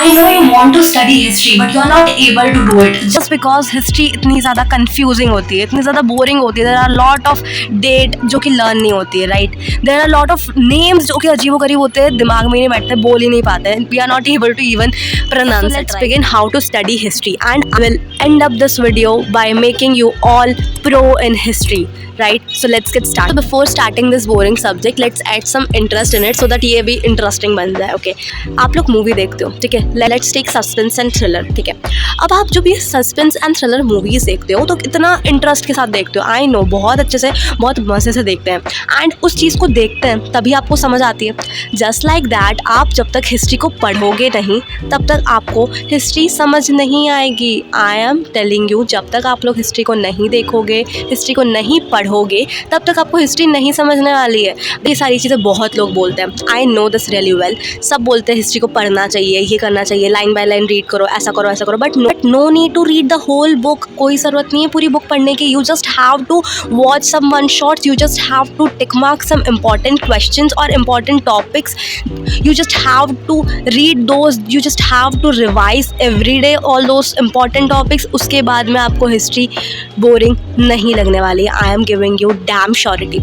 I know you want to study history, but you are not able to do it. Just because history इतनी ज़्यादा confusing होती है, इतनी ज़्यादा boring होती है. There are lot of date जो कि लर्न नहीं होती है, right. There are lot of names जो कि अजीब गरीब होते हैं, दिमाग में नहीं बैठते, बोल ही नहीं पाते. We are not able to even pronounce. Let's begin how to study history, and I will end up this video by making you all pro in history, right? So let's get started. So before starting this boring subject, let's add some interest in it so that ये भी interesting बन जाए. Okay, आप लोग movie देखते हो, ठीक है. Let's take suspense and thriller, ठीक है. अब आप जब ये सस्पेंस एंड थ्रिलर मूवीज देखते हो तो कितना इंटरेस्ट के साथ देखते हो. आई नो, बहुत अच्छे से, बहुत मज़े से देखते हैं, एंड उस चीज़ को देखते हैं तभी आपको समझ आती है. जस्ट लाइक दैट, आप जब तक हिस्ट्री को पढ़ोगे नहीं तब तक आपको हिस्ट्री समझ नहीं आएगी. आई एम टेलिंग यू, जब तक आप लोग हिस्ट्री को नहीं देखोगे, हिस्ट्री को नहीं पढ़ोगे, तब तक आपको हिस्ट्री नहीं समझने वाली है. ये सारी चीज़ें बहुत लोग बोलते हैं. I know this really well. सब बोलते हैं हिस्ट्री को पढ़ना चाहिए, ये करना चाहिए, लाइन बाय लाइन रीड करो, ऐसा करो, ऐसा करो. But no need to read the whole book. कोई ज़रूरत नहीं है पूरी बुक पढ़ने की. You just have to watch some one shots. You just have to tick mark some important questions और important topics. You just have to read those. You just have to revise every day all those important topics. उसके बाद में आपको history boring नहीं लगने वाली है. I am giving you damn surety.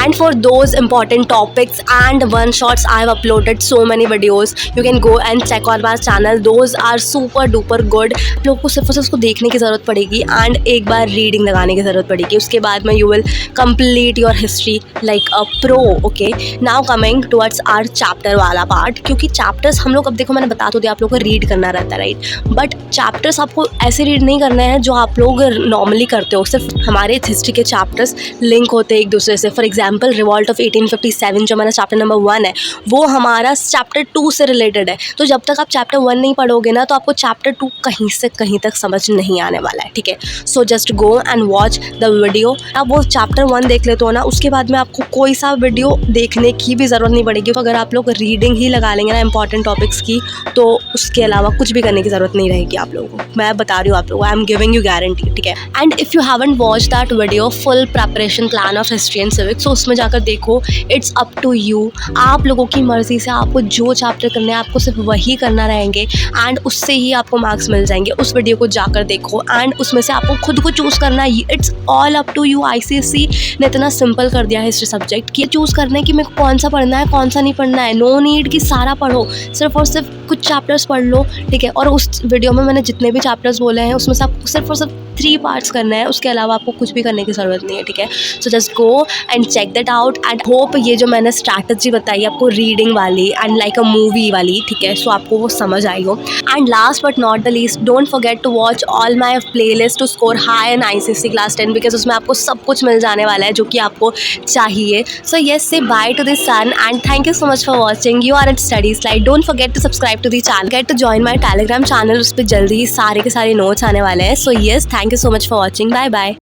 And for those important topics and one shots, I have uploaded so many videos. You can go and check on my channel. Those are super duper good. लोगों को सिर्फ उसको देखने की ज़रूरत पड़ेगी and एक बार reading लगाने की ज़रूरत पड़ेगी. उसके बाद में you will complete your history like a pro. Okay. Now coming towards our chapter वाला पार्ट, क्योंकि चैप्टर्स हम लोग, अब देखो मैंने बता तो दिया आप लोग को रीड करना रहता है, राइट. बट चैप्टर्स आपको ऐसे रीड नहीं करने हैं जो आप लोग नॉर्मली करते हो. सिर्फ हमारे हिस्ट्री के चैप्टर्स लिंक होते हैं एक दूसरे से. फॉर एग्जांपल रिवॉल्ट ऑफ 1857 जो हमारा चैप्टर नंबर 1 है, वो हमारा चैप्टर 2 से रिलेटेड है. तो जब तक आप चैप्टर 1 नहीं पढ़ोगे ना, तो आपको चैप्टर 2 कहीं से कहीं तक समझ नहीं आने वाला है, ठीक है. So just go and watch the video. आप वो चैप्टर 1 देख लेते हो ना, उसके बाद में आपको कोई सा वीडियो देखने की भी ज़रूरत नहीं पड़ेगी. तो अगर आप लोग रीडिंग ही लगा लेंगे ना इंपॉर्टेंट टॉपिक्स की, तो उसके अलावा कुछ भी करने की ज़रूरत नहीं रहेगी आप लोगों को. मैं बता रही हूँ आप लोगों को, I am giving you guarantee, ठीक है. And if you haven't watch that video full preparation plan of history and civics, तो उसमें जाकर देखो. It's up to you. आप लोगों की मर्ज़ी से आपको जो चैप्टर करने हैं आपको सिर्फ वही करना रहेंगे, एंड उससे ही आपको मार्क्स मिल जाएंगे. उस वीडियो को जाकर देखो एंड उसमें से आपको खुद को चूज़ करना है. It's all up to you. ICSE ने इतना सिंपल कर दिया है हिस्ट्री सब्जेक्ट कि चूज़ करने की मेरे को कौन सा पढ़ना है, कौन सा नहीं पढ़ना है. नो नीड कि सारा पढ़ो, सिर्फ और सिर्फ कुछ चैप्टर्स पढ़ लो, ठीक है. और उस वीडियो में मैंने जितने भी चैप्टर्स बोले हैं उसमें से आपको सिर्फ और सिर्फ 3 पार्ट्स करना है. उसके अलावा आपको कुछ भी करने की ज़रूरत नहीं है, ठीक है. So just go and check that out and hope ये जो मैंने स्ट्रैटेजी बताई आपको रीडिंग वाली एंड लाइक अ मूवी वाली, ठीक है, सो आपको वो समझ आई हो. And last but not the least, don't forget to watch all my playlist to score high in ICSE class 10, because उसमें आपको सब कुछ मिल जाने वाला है जो कि आपको चाहिए. So yes, say bye to this son and thank you so much for watching. You are at study slide. Don't forget to subscribe to the channel. Get to join my Telegram channel. उस पर जल्दी ही सारे के सारे notes आने वाले हैं. So yes, thank you so much for watching. Bye bye.